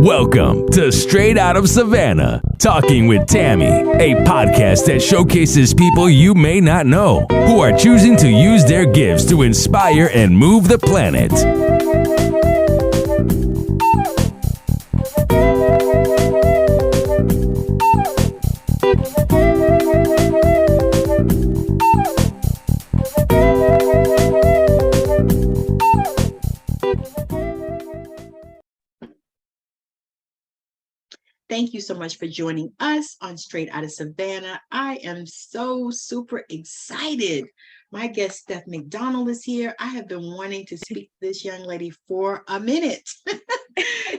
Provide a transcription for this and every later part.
Welcome to Straight Out of Savannah, Talking with Tammi, a podcast that showcases people you may not know who are choosing to use their gifts to inspire and move the planet. Thank you so much for joining us on Straight Out of Savannah. I am so super excited. My guest, Steph McDonald, is here. I have been wanting to speak to this young lady for a minute.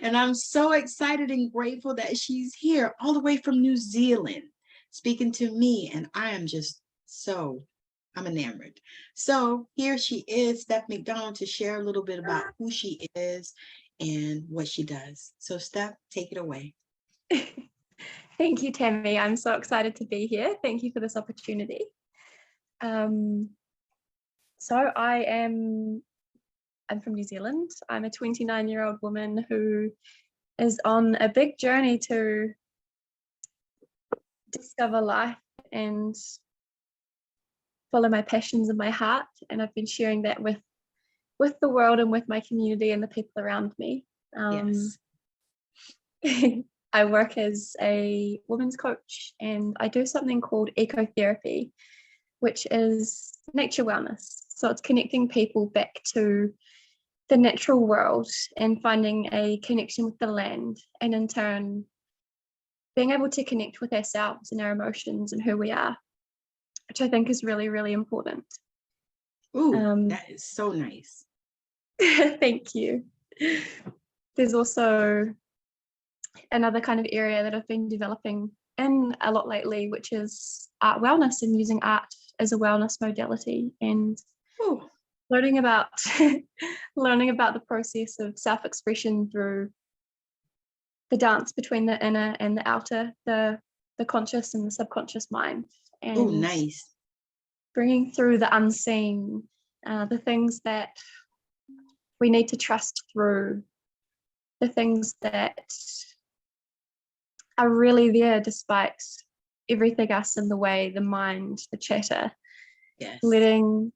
And I'm so excited and grateful that she's here all the way from New Zealand, speaking to me. And I am just I'm enamored. So here she is, Steph McDonald, to share a little bit about who she is and what she does. So Steph, take it away. Thank you, Tammi. I'm so excited to be here. Thank you for this opportunity. I'm from New Zealand. I'm a 29-year-old woman who is on a big journey to discover life and follow my passions in my heart. And I've been sharing that with the world and with my community and the people around me. Yes. I work as a women's coach, and I do something called ecotherapy, which is nature wellness. So it's connecting people back to the natural world and finding a connection with the land, and in turn being able to connect with ourselves and our emotions and who we are, which I think is really, really important. Ooh, that is so nice. Thank you. There's also another kind of area that I've been developing in a lot lately, which is art wellness and using art as a wellness modality, and learning about the process of self-expression through the dance between the inner and the outer, the conscious and the subconscious mind, and nice. bringing through the unseen, the things that we need to trust through, the things that are really there despite everything else in the way, the mind, the chatter. Yes. Letting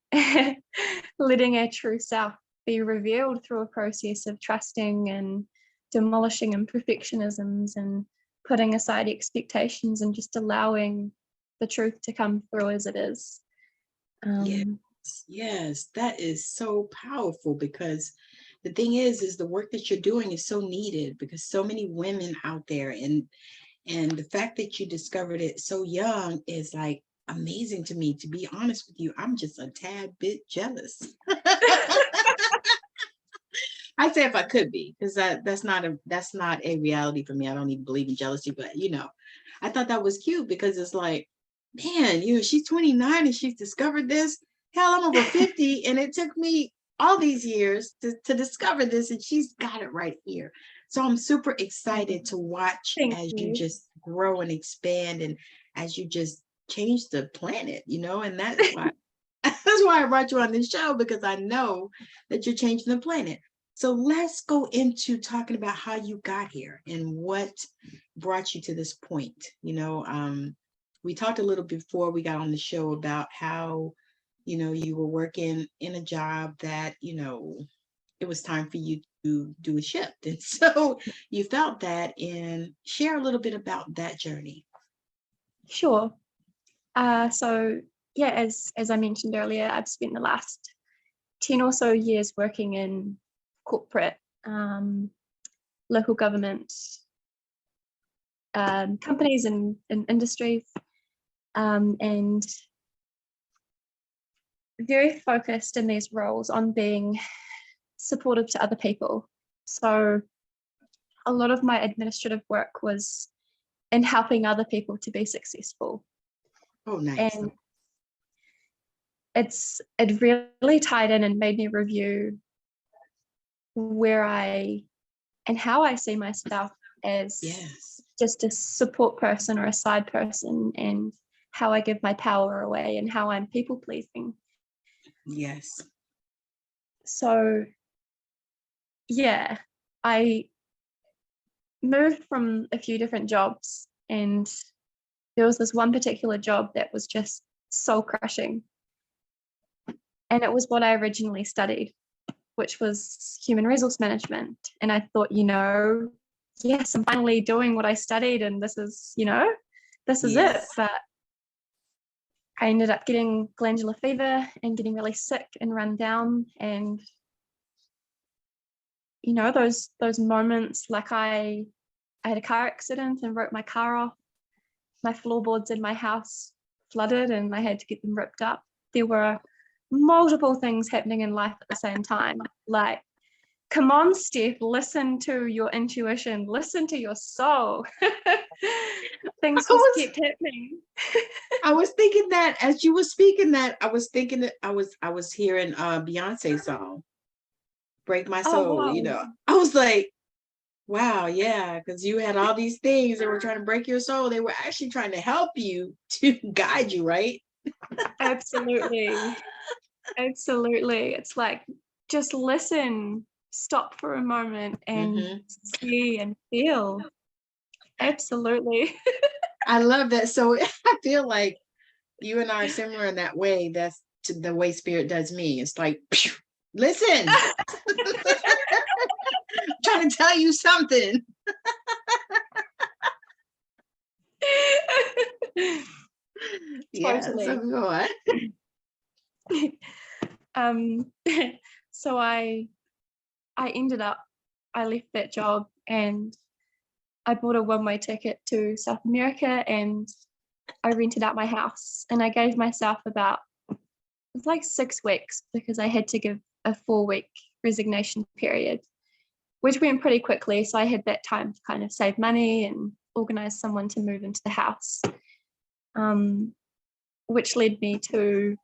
our true self be revealed through a process of trusting and demolishing imperfectionisms and putting aside expectations and just allowing the truth to come through as it is. Yes, that is so powerful, because the thing is the work that you're doing is so needed, because so many women out there, and the fact that you discovered it so young is like amazing to me. To be honest with you, I'm just a tad bit jealous. I say if I could be, because that's not a reality for me. I don't even believe in jealousy, but I thought that was cute, because it's like, man, she's 29 and she's discovered this. Hell, I'm over 50 and it took me all these years to discover this, and she's got it right here. So I'm super excited to watch as you just grow and expand, and as you just change the planet, and that's why I brought you on this show, because I know that you're changing the planet. So let's go into talking about how you got here and what brought you to this point. We talked a little before we got on the show about how you were working in a job that, it was time for you to do a shift. And so you felt that, and share a little bit about that journey. Sure. As I mentioned earlier, I've spent the last 10 or so years working in corporate, local government, companies and industries, and very focused in these roles on being supportive to other people. So a lot of my administrative work was in helping other people to be successful. Oh, nice. And it really tied in and made me review where and how I see myself as just a support person or a side person, and how I give my power away and how I'm people pleasing. Yes. So I moved from a few different jobs, and there was this one particular job that was just soul crushing. And it was what I originally studied, which was human resource management. And I thought, yes, I'm finally doing what I studied, and this is it. But I ended up getting glandular fever and getting really sick and run down. And, those moments, like I had a car accident and wrote my car off. My floorboards in my house flooded and I had to get them ripped up. There were multiple things happening in life at the same time. Like, come on, Steph, listen to your intuition, listen to your soul. Things just kept happening. I was thinking that as you were speaking that, I was thinking that I was hearing Beyonce's song, Break My Soul. Oh, wow. I was like, wow, yeah, because you had all these things that were trying to break your soul. They were actually trying to help you, to guide you, right? Absolutely. It's like, just listen, stop for a moment and see and feel. Absolutely. I love that. So I feel like you and I are similar in that way. That's the way Spirit does me. It's like, listen, I'm trying to tell you something. Yeah, Totally. so go on. So I left that job and I bought a one-way ticket to South America, and I rented out my house, and I gave myself it was like 6 weeks, because I had to give a 4-week resignation period, which went pretty quickly. So I had that time to kind of save money and organize someone to move into the house, which led me to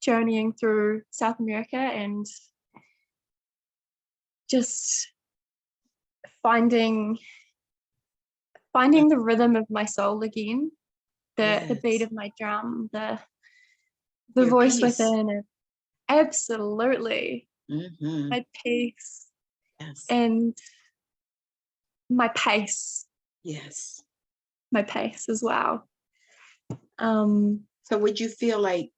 journeying through South America and just finding the rhythm of my soul again, the beat of my drum, the Your voice peace. within. Absolutely. My peace. Yes. And my pace. Yes. My pace as well. So would you feel like,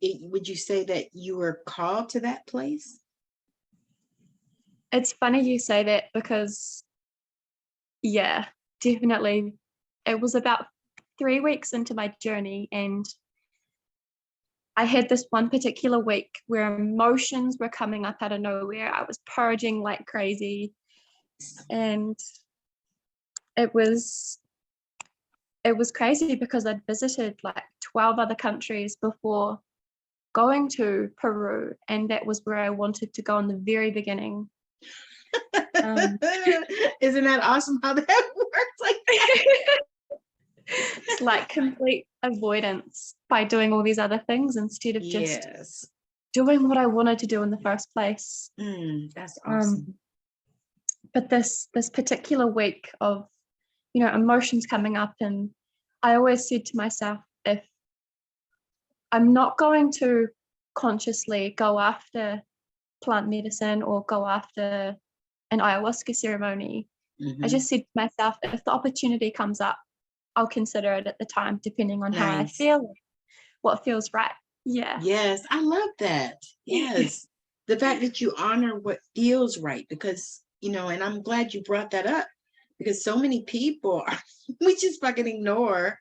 would you say that you were called to that place? It's funny you say that, because yeah, definitely. It was about 3 weeks into my journey, and I had this one particular week where emotions were coming up out of nowhere. I was purging like crazy, and it was crazy because I'd visited like 12 other countries before going to Peru, and that was where I wanted to go in the very beginning. Isn't that awesome how that works like that? It's like complete avoidance by doing all these other things instead of just doing what I wanted to do in the first place. That's awesome. But this particular week of, emotions coming up, and I always said to myself, if I'm not going to consciously go after plant medicine or go after an ayahuasca ceremony, I just said to myself, if the opportunity comes up, I'll consider it at the time, depending on how I feel, what feels right. Yeah. Yes, I love that. Yes. The fact that you honor what feels right, because, and I'm glad you brought that up, because so many people, we just fucking ignore,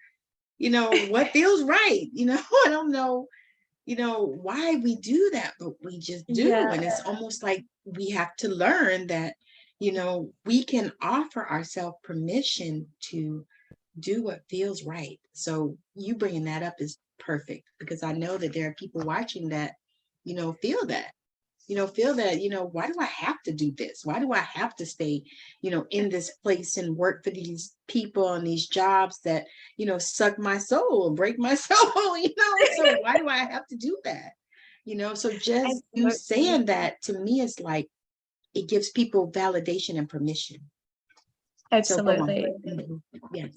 what feels right. I don't know, why we do that, but we just do. Yeah. And it's almost like we have to learn that, we can offer ourselves permission to do what feels right. So you bringing that up is perfect, because I know that there are people watching that, feel that, why do I have to do this? Why do I have to stay, in this place and work for these people on these jobs that, suck my soul and break my soul, so why do I have to do that? So just you saying that to me is like, it gives people validation and permission. Absolutely. So yes.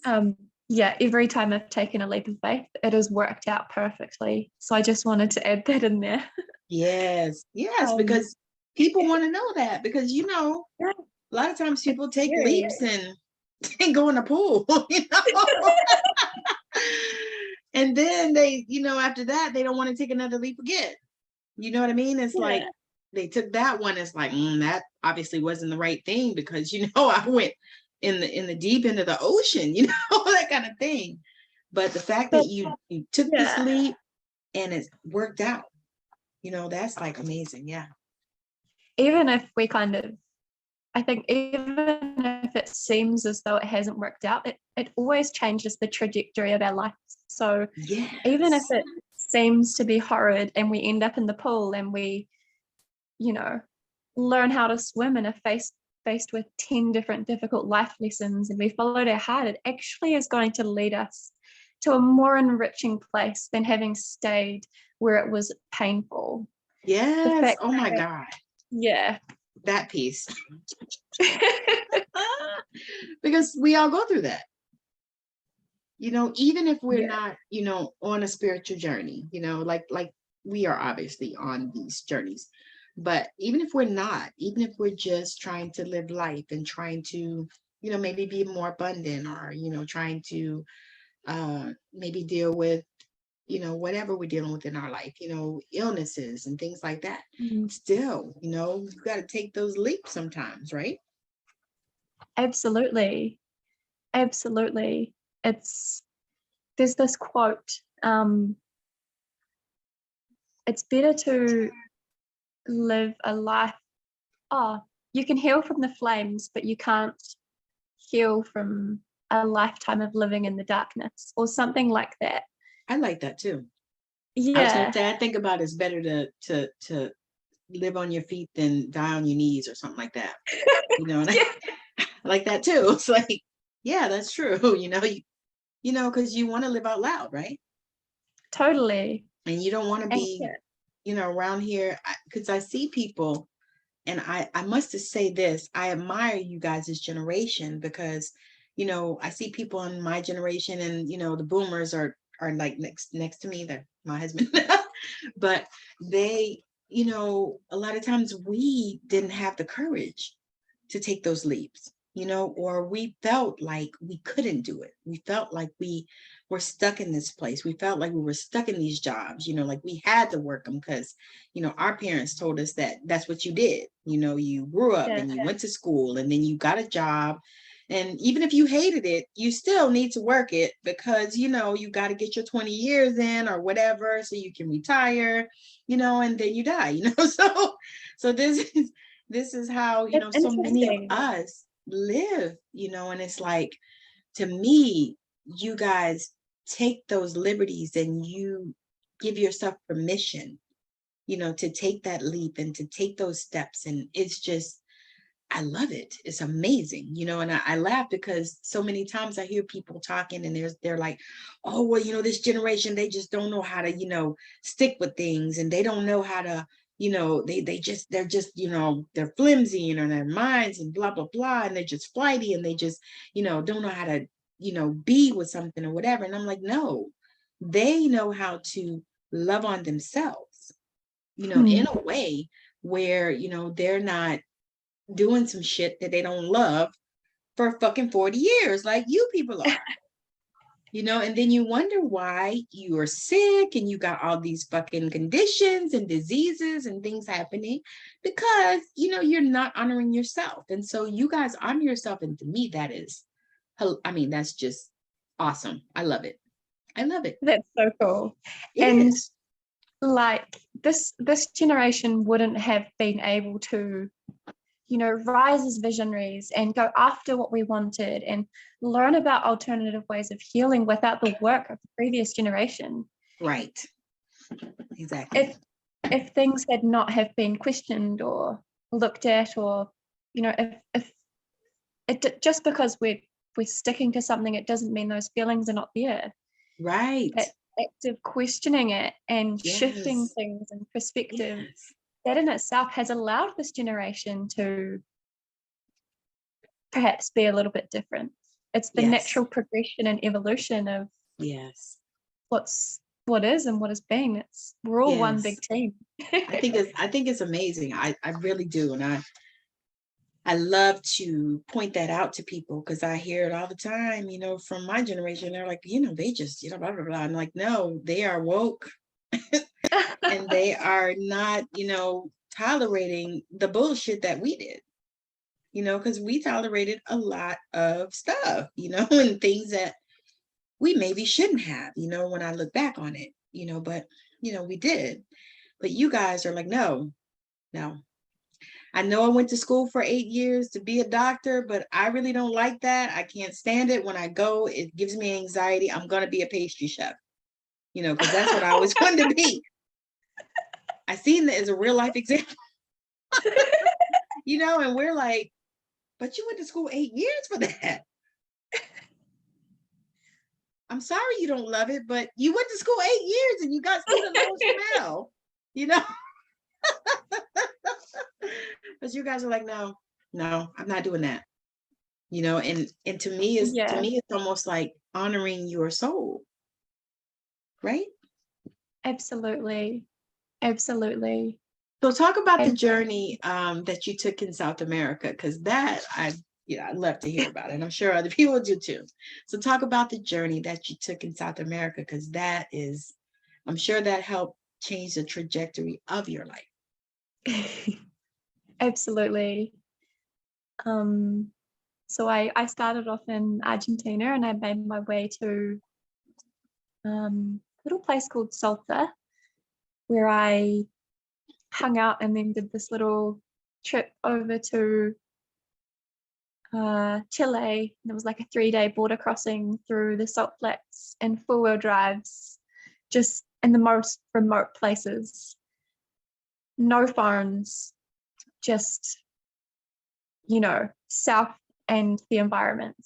Yeah, every time I've taken a leap of faith, it has worked out perfectly. So I just wanted to add that in there. Yes, because people want to know that, because A lot of times people take Scary. leaps and go in the pool, and then they, after that, they don't want to take another leap again. You know what I mean? It's like they took that one. It's like, that obviously wasn't the right thing, because, I went in the deep end of the ocean, that kind of thing. But the fact that you took this leap and it worked out, that's like amazing. Yeah. Even if we I think even if it seems as though it hasn't worked out, it always changes the trajectory of our life. So even if it seems to be horrid and we end up in the pool and we, learn how to swim and are faced with 10 different difficult life lessons, and we followed our heart, it actually is going to lead us to a more enriching place than having stayed where it was painful. Yes. Oh my God. Yeah. That piece. Because we all go through that. Even if we're not, on a spiritual journey, like we are obviously on these journeys. But even if we're not, even if we're just trying to live life and trying to, maybe be more abundant, or, trying to maybe deal with, whatever we're dealing with in our life, illnesses and things like that. Still, you got to take those leaps sometimes, right? Absolutely. There's this quote, it's better to live a life, you can heal from the flames, but you can't heal from a lifetime of living in the darkness, or something like that. I like that too. Yeah. I was going to say, I think about it's better to live on your feet than die on your knees, or something like that. I like that too. It's like, yeah, that's true. Because you want to live out loud, right? Totally. And you don't want to be, around here, because I see people, and I must say this, I admire you guys' generation, because, I see people in my generation, and, the boomers are like next to me, they're my husband, but they, a lot of times we didn't have the courage to take those leaps, or we felt like we couldn't do it. We felt like we were stuck in this place. We felt like we were stuck in these jobs, like we had to work them because, our parents told us that that's what you did. You grew up and you went to school, and then you got a job. And even if you hated it, you still need to work it, because, you got to get your 20 years in or whatever, so you can retire, and then you die, so this is how, so many of us live, and it's like, to me, you guys take those liberties and you give yourself permission, to take that leap and to take those steps. And it's just, I love it. It's amazing, and I laugh, because so many times I hear people talking, and they're like, oh, well, this generation, they just don't know how to, stick with things, and they don't know how to, they're just, they're flimsy, in their minds, and blah, blah, blah. And they're just flighty, and they just, don't know how to, be with something or whatever. And I'm like, no, they know how to love on themselves, in a way where, they're not doing some shit that they don't love for fucking 40 years like you people are. And then you wonder why you are sick and you got all these fucking conditions and diseases and things happening, because you're not honoring yourself. And so you guys honor yourself, and to me that's just awesome. I love it. That's so cool. And like this generation wouldn't have been able to rise as visionaries and go after what we wanted and learn about alternative ways of healing without the work of the previous generation. Right. Exactly. If things had not have been questioned or looked at, or if it, just because we're sticking to something, it doesn't mean those feelings are not there. Right. That active questioning it and shifting things and perspective, that in itself has allowed this generation to perhaps be a little bit different. It's the natural progression and evolution of what is and what has been. We're all one big team. I think it's amazing. I really do. And I love to point that out to people because I hear it all the time, from my generation. They're like, they just, blah, blah, blah. I'm like, no, they are woke and they are not, tolerating the bullshit that we did, because we tolerated a lot of stuff, and things that we maybe shouldn't have, when I look back on it, but, we did. But you guys are like, no. I know I went to school for 8 years to be a doctor, but I really don't like that. I can't stand it. When I go, it gives me anxiety. I'm going to be a pastry chef, because that's what I always wanted to be. I seen that as a real life example, and we're like, but you went to school 8 years for that. I'm sorry you don't love it, but you went to school 8 years and you got student loans from hell, But you guys are like, no, I'm not doing that. And to me it's almost like honoring your soul, right? Absolutely. So talk about the journey that you took in South America, because that I'd love to hear about it. And I'm sure other people do too. So talk about the journey that you took in South America, because I'm sure that helped change the trajectory of your life. Absolutely. So I started off in Argentina and I made my way to a little place called Salta, where I hung out and then did this little trip over to Chile. And it was like a 3-day border crossing through the salt flats and 4-wheel drives, just in the most remote places. No phones, just, south and the environment.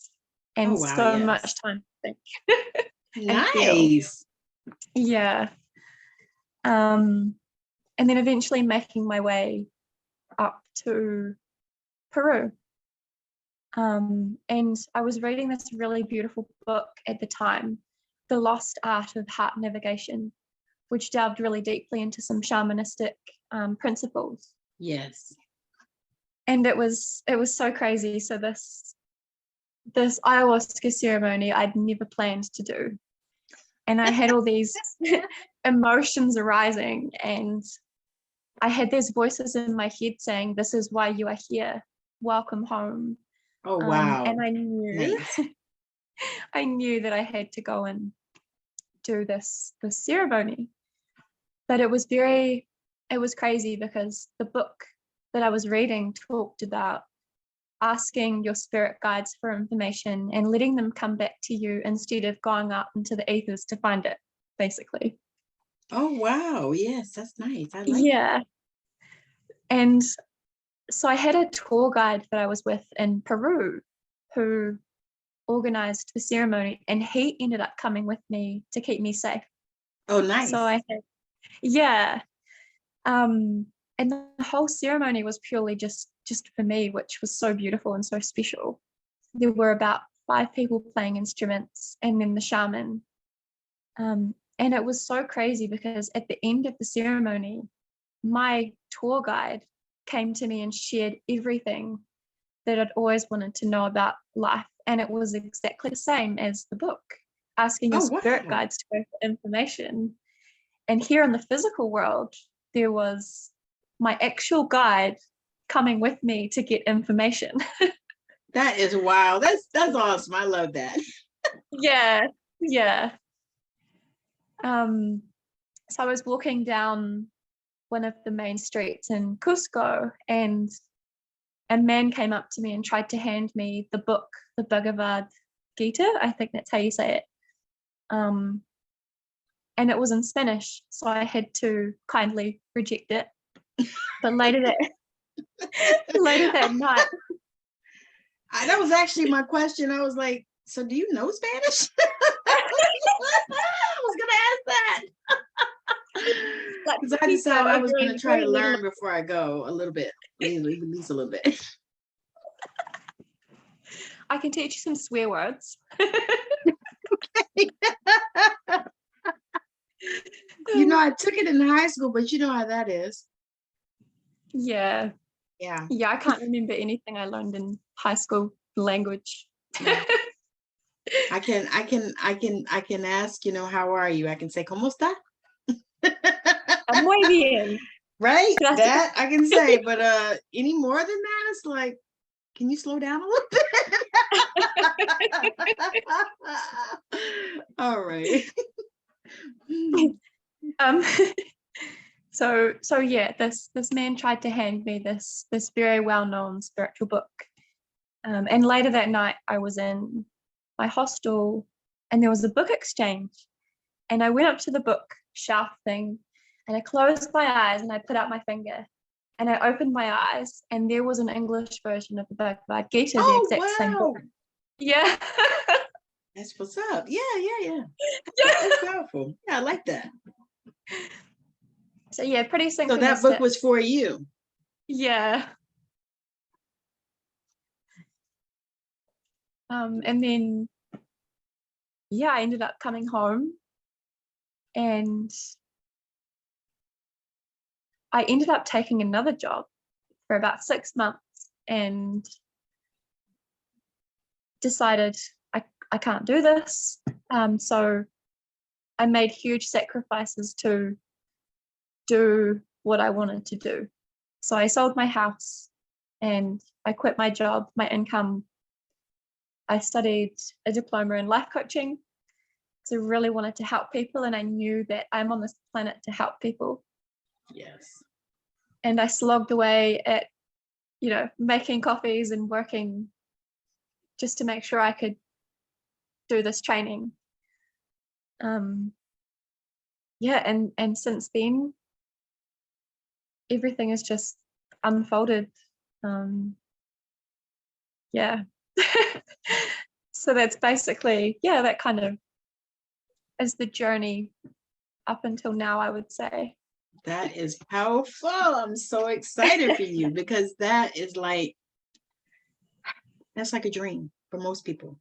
And much time to think. Nice. Yeah. And then eventually making my way up to Peru. And I was reading this really beautiful book at the time, The Lost Art of Heart Navigation, which delved really deeply into some shamanistic principles. Yes. And it was so crazy. So this ayahuasca ceremony I'd never planned to do. And I had all these emotions arising, and I had these voices in my head saying, this is why you are here. Welcome home. Oh, wow. And I knew, nice. I knew that I had to go and do this ceremony. But it was crazy because the book that I was reading talked about asking your spirit guides for information and letting them come back to you instead of going out into the ethers to find it, basically. Oh, wow. Yes, that's nice. I like that. And so I had a tour guide that I was with in Peru who organized the ceremony, and he ended up coming with me to keep me safe. Oh, nice. So I had, and the whole ceremony was purely just for me, which was so beautiful and so special. There were about 5 people playing instruments and then the shaman. And it was so crazy because at the end of the ceremony, my tour guide came to me and shared everything that I'd always wanted to know about life. And it was exactly the same as the book, asking your spirit guides to go for information. And here in the physical world, there was my actual guide coming with me to get information. That is wow. That's awesome. I love that. Yeah. So I was walking down one of the main streets in Cusco, and a man came up to me and tried to hand me the book, the Bhagavad Gita, I think that's how you say it. And it was in Spanish, so I had to kindly reject it. But later that night, that was actually my question. I was like, so do you know Spanish? I was gonna ask that. Because I decided I was gonna try to learn before I go a little bit, at least a little bit. I can teach you some swear words. I took it in high school, but you know how that is. Yeah. Yeah. Yeah, I can't remember anything I learned in high school language. Yeah. I can ask, how are you? I can say, ¿Cómo está? Muy bien. Right? Gracias. That I can say, but any more than that, it's like, can you slow down a little bit? All right. So yeah, this man tried to hand me this very well-known spiritual book. And later that night I was in my hostel and there was a book exchange. And I went up to the book shelf thing and I closed my eyes and I put out my finger and I opened my eyes and there was an English version of the Bhagavad Gita, the exact same book. Yeah. That's what's up. Yeah. That's powerful. Yeah, I like that. So yeah, pretty synchronistic. So that book was for you. Yeah. And then yeah, I ended up coming home and I ended up taking another job for about 6 months and decided I can't do this. So I made huge sacrifices to do what I wanted to do. So I sold my house and I quit my job, my income. I studied a diploma in life coaching. So I really wanted to help people and I knew that I'm on this planet to help people. Yes. And I slogged away at, making coffees and working just to make sure I could do this training. Yeah, and since then, everything has just unfolded. Yeah. So that's basically, that kind of is the journey up until now, I would say. That is powerful. I'm so excited for you because that's like a dream for most people.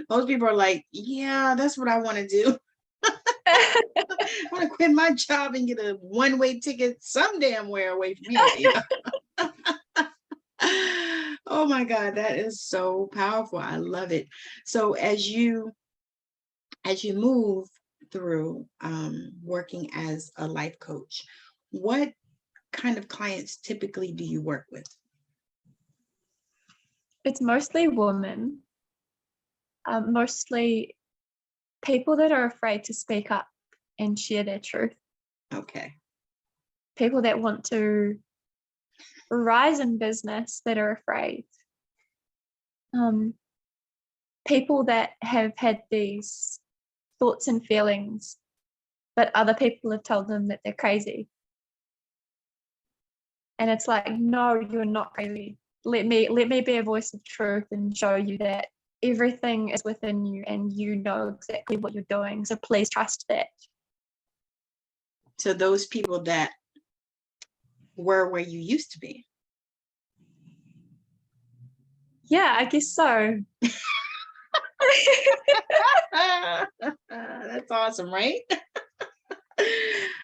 Most people are like, yeah, that's what I want to do. I want to quit my job and get a one-way ticket some damn where away from here. Oh my God, that is so powerful. I love it. So as you move through working as a life coach, what kind of clients typically do you work with? It's mostly women, mostly people that are afraid to speak up and share their truth. Okay. People that want to rise in business that are afraid. People that have had these thoughts and feelings, but other people have told them that they're crazy. And it's like, no, you're not crazy. Let me be a voice of truth and show you that everything is within you and you know exactly what you're doing. So please trust that. So those people that were where you used to be. Yeah, I guess so. That's awesome, right?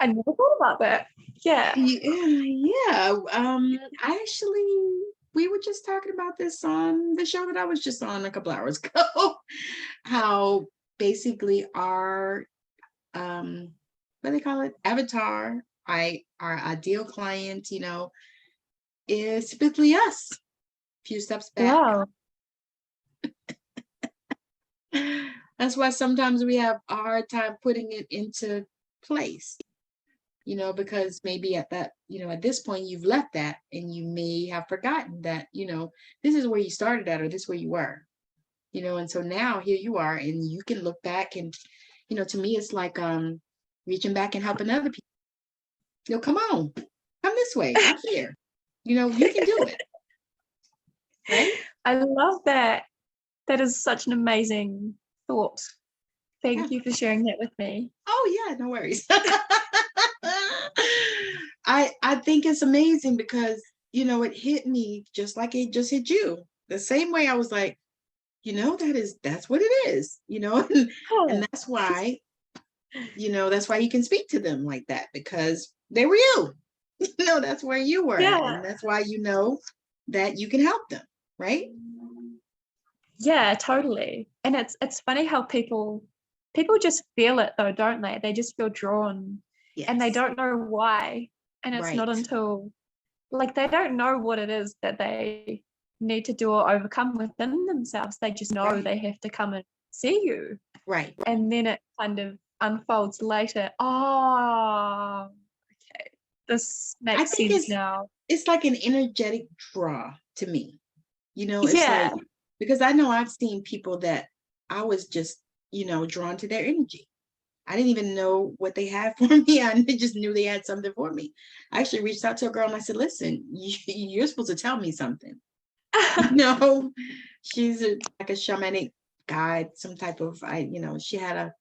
I never thought about that. Yeah. Yeah. We were just talking about this on the show that I was just on a couple hours ago. How basically our what do they call it? Avatar, our ideal client, is typically us. A few steps back. Wow. That's why sometimes we have a hard time putting it into place, because maybe at that, at this point you've left that and you may have forgotten that, this is where you started at or this is where you were, and so now here you are and you can look back and, to me, it's like reaching back and helping other people. Come on, come this way. I'm here. You can do it. Right? I love that. That is such an amazing thought. Thank you for sharing that with me. Oh yeah, no worries. I think it's amazing because, it hit me just like it just hit you. The same way I was like, that's what it is, and that's why, that's why you can speak to them like that because they were you. That's where you were at, and that's why that you can help them, right? Yeah, totally. And it's funny how people just feel it though, don't they? They just feel drawn, and they don't know why. And it's not until like they don't know what it is that they need to do or overcome within themselves. They just know they have to come and see you. Right. And then it kind of unfolds later. Oh, okay. This makes sense now. It's like an energetic draw to me. It's like, because I know I've seen people that I was just, drawn to their energy. I didn't even know what they had for me. I just knew they had something for me. I actually reached out to a girl and I said, listen, you're supposed to tell me something. She's like a shamanic guide, some type of, she had a,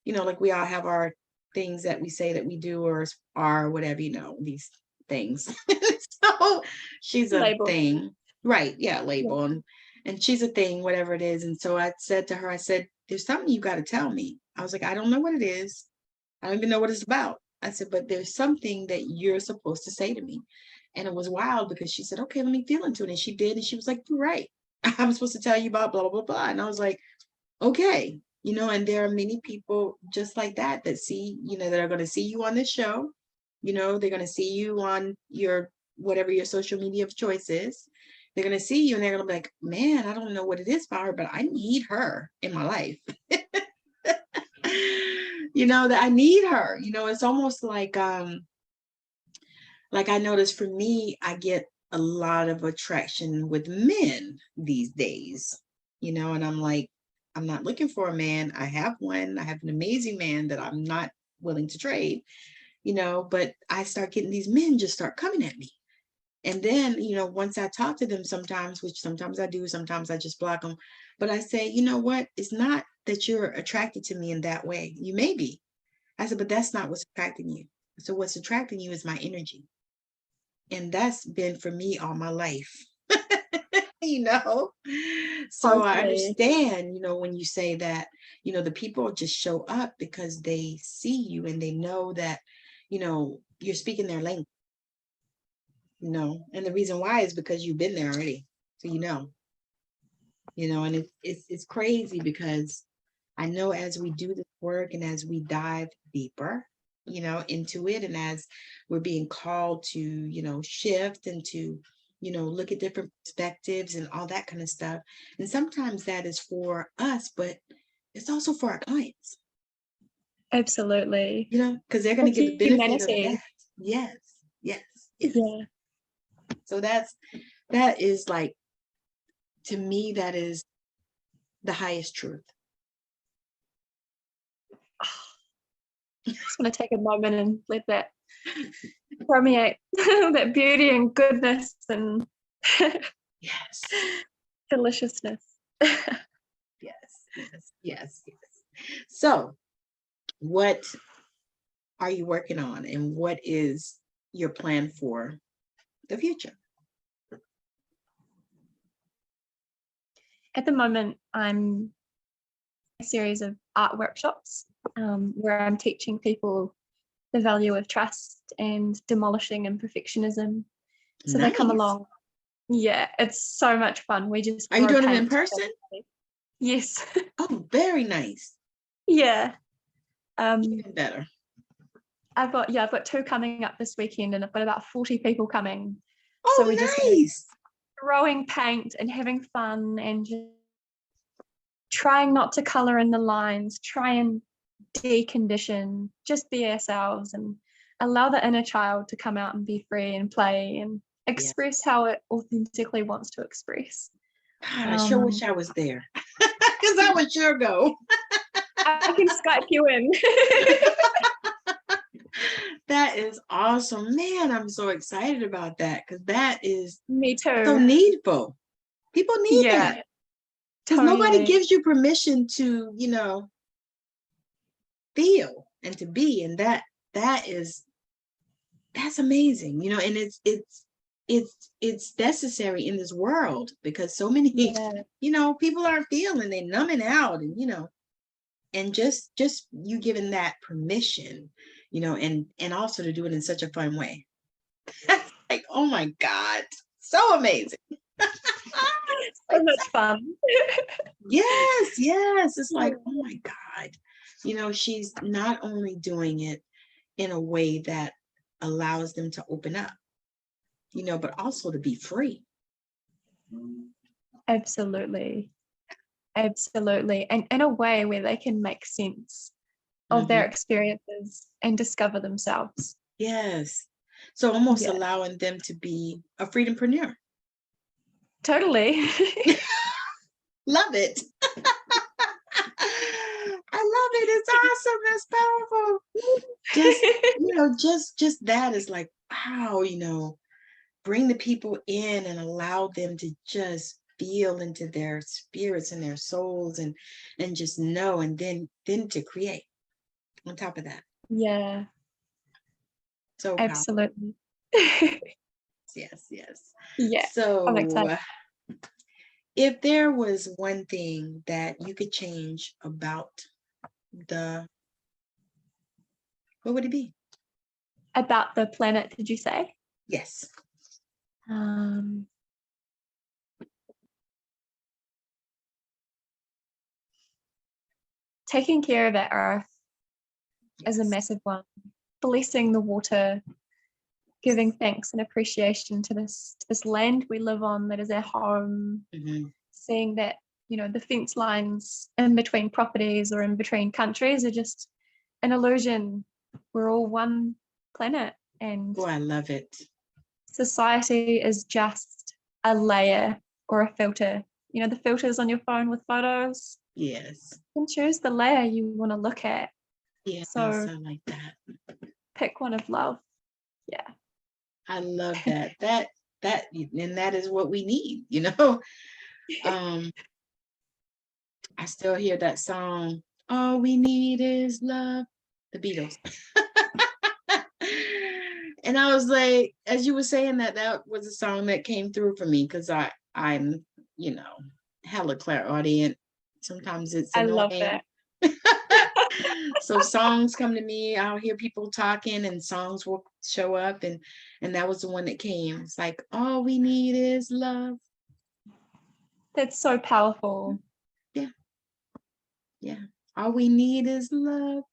like we all have our things that we say that we do or are whatever, these things. So she's a label. Thing. Right. Yeah. Label. Yeah. And she's a thing, whatever it is. And so I said to her, there's something you got to tell me. I was like, I don't know what it is. I don't even know what it's about. I said, but there's something that you're supposed to say to me. And it was wild because she said, okay, let me feel into it. And she did. And she was like, you're right. I'm supposed to tell you about blah, blah, blah. And I was like, okay. And there are many people just like that see, that are going to see you on this show. They're going to see you on your, whatever your social media of choice is. They're going to see you and they're going to be like, man, I don't know what it is about her, but I need her in my life. That I need her. It's almost like I noticed for me, I get a lot of attraction with men these days, and I'm like, I'm not looking for a man. I have one. I have an amazing man that I'm not willing to trade, but I start getting these men just start coming at me. And then, once I talk to them sometimes, which sometimes I do, sometimes I just block them. But I say, you know what? It's not that you're attracted to me in that way. You may be. I said, but that's not what's attracting you. So what's attracting you is my energy. And that's been for me all my life. So I understand, when you say that, the people just show up because they see you and they know that, you're speaking their language. And the reason why is because you've been there already. So and it's crazy because I know as we do this work and as we dive deeper, into it, and as we're being called to, shift and to, look at different perspectives and all that kind of stuff. And sometimes that is for us, but it's also for our clients. Absolutely. Because they're going to get the benefit of that. Yes. Yeah. So that is like, to me, that is the highest truth. I just want to take a moment and let that permeate that beauty and goodness and yes, deliciousness. Yes. So, what are you working on, and what is your plan for the future? At the moment, I'm a series of art workshops where I'm teaching people the value of trust and demolishing imperfectionism. So They come along. Yeah, it's so much fun. We just are you doing it in person? Yes. Oh, very nice. Yeah. Even better. I've got 2 coming up this weekend, and I've got about 40 people coming. Oh, so we're just throwing paint and having fun and just trying not to color in the lines, try and decondition, just be ourselves and allow the inner child to come out and be free and play and express how it authentically wants to express. God, I sure wish I was there because I would sure go. I can Skype you in. That is awesome, man. I'm so excited about that because that is me too. So needful. People need that because nobody gives you permission to, feel and to be, and that's amazing, and it's necessary in this world because so many people aren't feeling, they're numbing out, and and just you giving that permission, and also to do it in such a fun way. That's like, oh my God, so amazing. So much fun. Yes. It's like, oh my God. She's not only doing it in a way that allows them to open up, but also to be free. Absolutely. And in a way where they can make sense of their experiences and discover themselves. Yes. So almost allowing them to be a freedompreneur. Totally. Love it. I love it. It's awesome. That's powerful. Just that is like, wow, bring the people in and allow them to just feel into their spirits and their souls and just know, and then to create on top of that. Yeah. So absolutely. Yes. Yeah. So I'm excited. if there was one thing that you could change about what would it be? About the planet, did you say? Yes. Taking care of our earth is a massive one. Blessing the water, giving thanks and appreciation to this land we live on that is our home. Seeing that, the fence lines in between properties or in between countries are just an illusion. We're all one planet, and I love it. Society is just a layer or a filter. The filters on your phone with photos. Yes. You can choose the layer you want to look at. Yeah, so I like that. Pick one of love. Yeah. I love that. And that is what we need, I still hear that song, All We Need Is Love, the Beatles. And I was like, as you were saying that was a song that came through for me, because I'm, hella clairaudient. Sometimes it's annoying. I love that. So songs come to me, I'll hear people talking and songs will show up, and that was the one that came. It's like, all we need is love. That's so powerful. Yeah. All we need is love.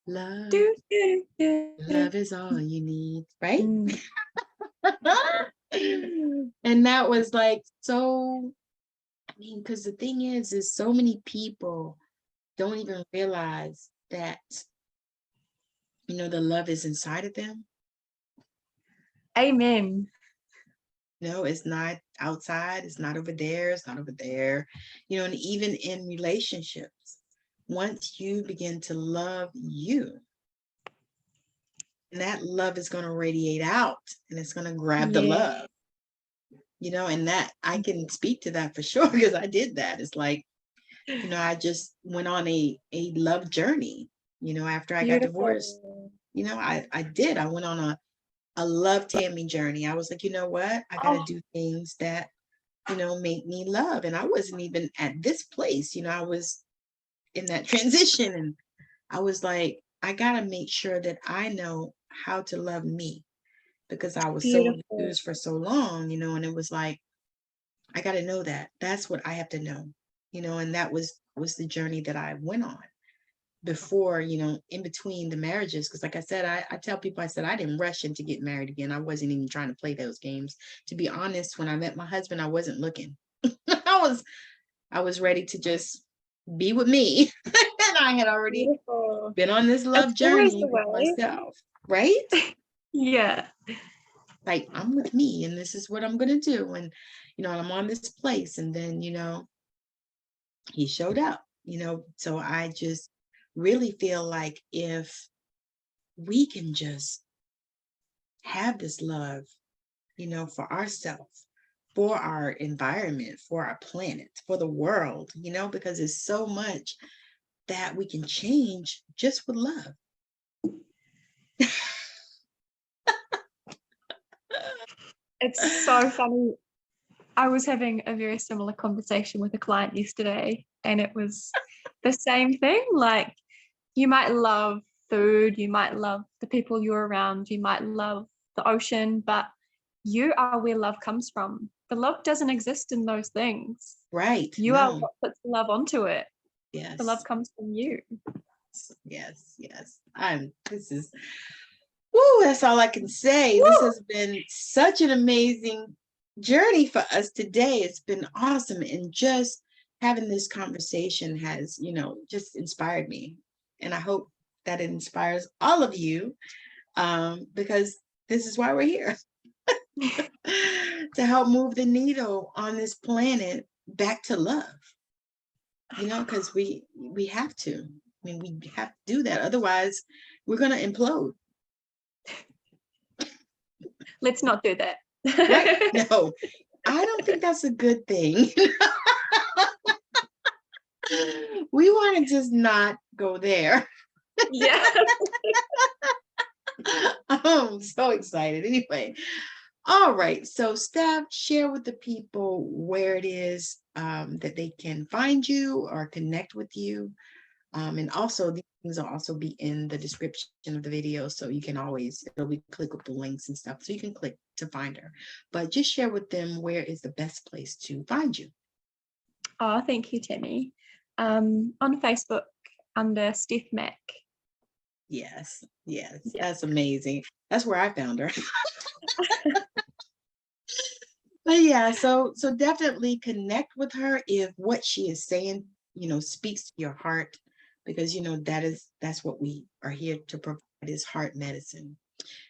Love is all you need, right? And that was like, so, because the thing is so many people don't even realize that, the love is inside of them. Amen. It's not outside, it's not over there, it's not over there. And even in relationships, once you begin to love you, and that love is going to radiate out, and it's going to grab the love, and that I can speak to that for sure, because I did that. It's like, I just went on a love journey, after I got divorced. I went on a love Tammi journey. I was like, you know what? I got to do things that, make me love. And I wasn't even at this place, I was in that transition, and I was like, I got to make sure that I know how to love me, because I was so abused for so long, and it was like, I got to know that. That's what I have to know, and that was the journey that I went on before, in between the marriages. Because like I said, I tell people, I said, I didn't rush into getting married again. I wasn't even trying to play those games. To be honest, when I met my husband, I wasn't looking. I was ready to just be with me. And I had already been on this love journey with myself, right? Yeah. Like, I'm with me, and this is what I'm going to do. And, I'm on this place. And then, he showed up, so I just really feel like if we can just have this love, for ourselves, for our environment, for our planet, for the world, because there's so much that we can change just with love. It's so funny. I was having a very similar conversation with a client yesterday, and it was the same thing. Like, you might love food, you might love the people you're around, you might love the ocean, but you are where love comes from. The love doesn't exist in those things. Right. You are what puts the love onto it. Yes. The love comes from you. Yes. Woo, that's all I can say. Woo! This has been such an amazing journey for us today. It's been awesome. And just having this conversation has, just inspired me. And I hope that it inspires all of you, because this is why we're here. To help move the needle on this planet back to love. Because we have to. I mean, we have to do that. Otherwise, we're going to implode. Let's not do that. Right? No, I don't think that's a good thing. We want to just not go there. Yeah. I'm so excited. Anyway, all right. So, Steph, share with the people where it is that they can find you or connect with you. And also, these things will also be in the description of the video. So you can always, it'll be clickable links and stuff. So you can click to find her. But just share with them where is the best place to find you. Oh, thank you, Tammi. On Facebook under Steph Mac. Yes. That's amazing. That's where I found her. But yeah, so definitely connect with her if what she is saying, speaks to your heart, because that's what we are here to provide, is heart medicine.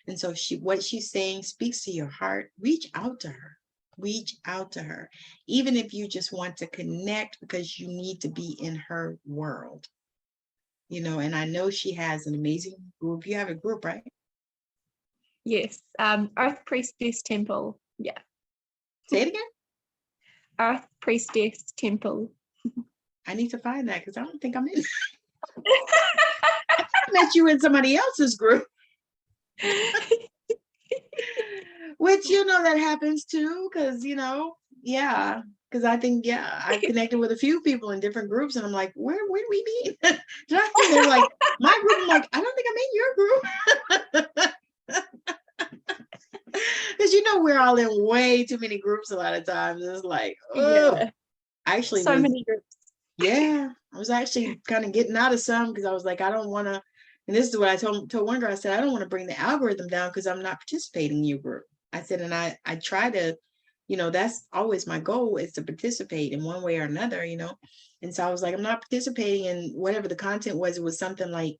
And so what she's saying speaks to your heart. Reach out to her, even if you just want to connect because you need to be in her world. And I know she has an amazing group. You have a group, right? Yes. Earth Priestess Temple. Yeah. Say it again. Earth Priestess Temple. I need to find that because I don't think I'm in. I met you in somebody else's group. Which, that happens too, because, because I think, I've connected with a few people in different groups, and I'm like, where do we meet? They're like, my group. I'm like, I don't think I'm in your group. Because we're all in way too many groups a lot of times. It's like, actually, so many groups. Yeah, I was actually kind of getting out of some because I was like, I don't want to. And this is what I told one girl. I said, I don't want to bring the algorithm down because I'm not participating in your group. I said, and I try to, that's always my goal, is to participate in one way or another, And so I was like, I'm not participating in whatever the content was. It was something like,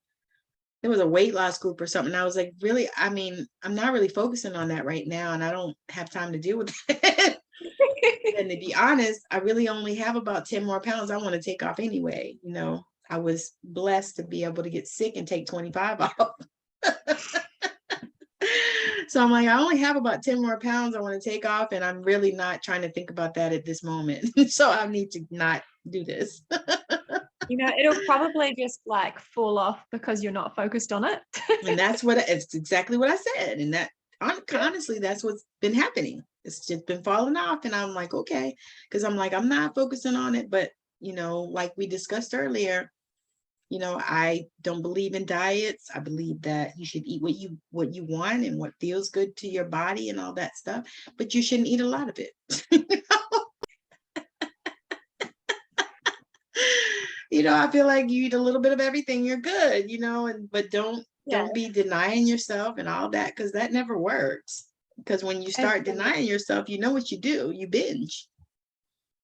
it was a weight loss group or something. I was like, really? I mean, I'm not really focusing on that right now, and I don't have time to deal with it. And to be honest, I really only have about 10 more pounds I want to take off anyway. I was blessed to be able to get sick and take 25 off. So I'm like, I only have about 10 more pounds I want to take off, and I'm really not trying to think about that at this moment. So I need to not do this. It'll probably just fall off because you're not focused on it. And it's exactly what I said. And that, honestly, that's what's been happening. It's just been falling off. And I'm like, okay, because I'm like, I'm not focusing on it. But, like we discussed earlier, I don't believe in diets. I believe that you should eat what you want and what feels good to your body and all that stuff. But you shouldn't eat a lot of it. I feel like you eat a little bit of everything, you're good, but don't be denying yourself and all that, because that never works. Because when you start denying yourself, what you do, you binge.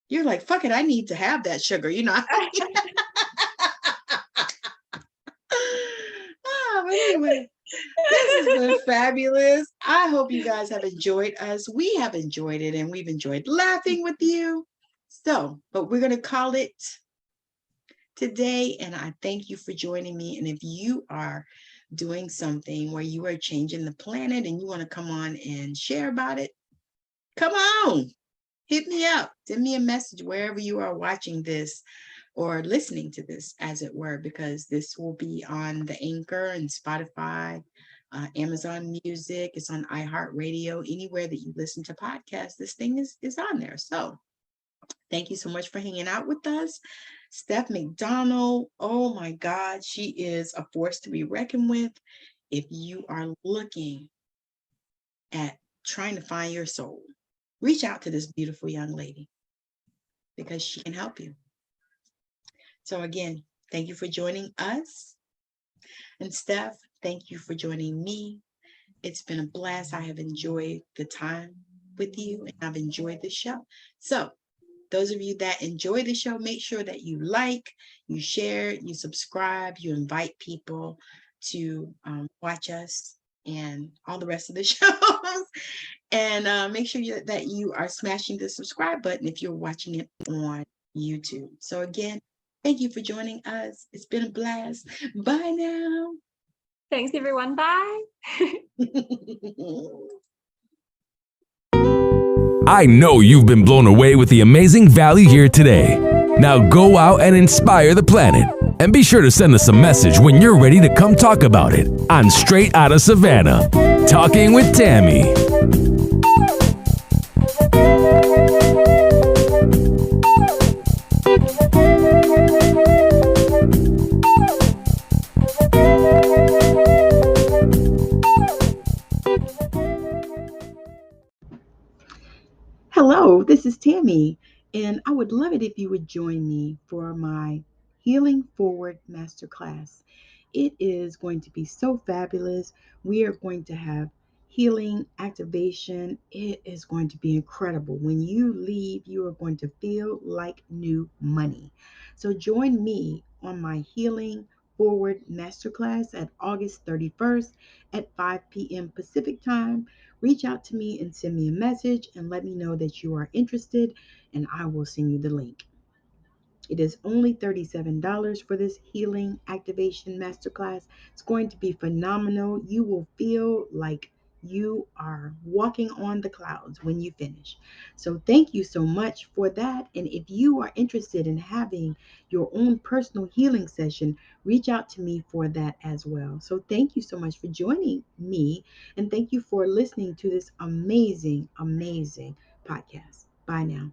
You're like, fuck it, I need to have that sugar, But anyway, this has been fabulous. I hope you guys have enjoyed us. We have enjoyed it, and we've enjoyed laughing with you. So, but we're going to call it today, and I thank you for joining me. And if you are doing something where you are changing the planet and you want to come on and share about it, come on, hit me up, send me a message wherever you are watching this or listening to this, as it were, because this will be on the Anchor and Spotify, Amazon Music. It's on iHeartRadio. Anywhere that you listen to podcasts, this thing is on there. So thank you so much for hanging out with us. Steph McDonald, oh my God, she is a force to be reckoned with. If you are looking at trying to find your soul, reach out to this beautiful young lady because she can help you. So again, thank you for joining us. And Steph, thank you for joining me. It's been a blast. I have enjoyed the time with you, and I've enjoyed the show. So those of you that enjoy the show, make sure that you like, you share, you subscribe, you invite people to watch us and all the rest of the shows. And make sure that you are smashing the subscribe button if you're watching it on YouTube. So again, thank you for joining us. It's been a blast. Bye now. Thanks, everyone. Bye. I know you've been blown away with the amazing value here today. Now go out and inspire the planet. And be sure to send us a message when you're ready to come talk about it on Straight Outta Savannah, Talking with Tammi. Hello, this is Tammi, and I would love it if you would join me for my Healing Forward Masterclass. It is going to be so fabulous. We are going to have healing activation. It is going to be incredible. When you leave, you are going to feel like new money. So join me on my Healing Forward Masterclass at August 31st at 5 p.m. Pacific Time. Reach out to me and send me a message and let me know that you are interested, and I will send you the link. It is only $37 for this healing activation masterclass. It's going to be phenomenal. You will feel like you are walking on the clouds when you finish. So thank you so much for that. And if you are interested in having your own personal healing session, reach out to me for that as well. So thank you so much for joining me, and thank you for listening to this amazing, amazing podcast. Bye now.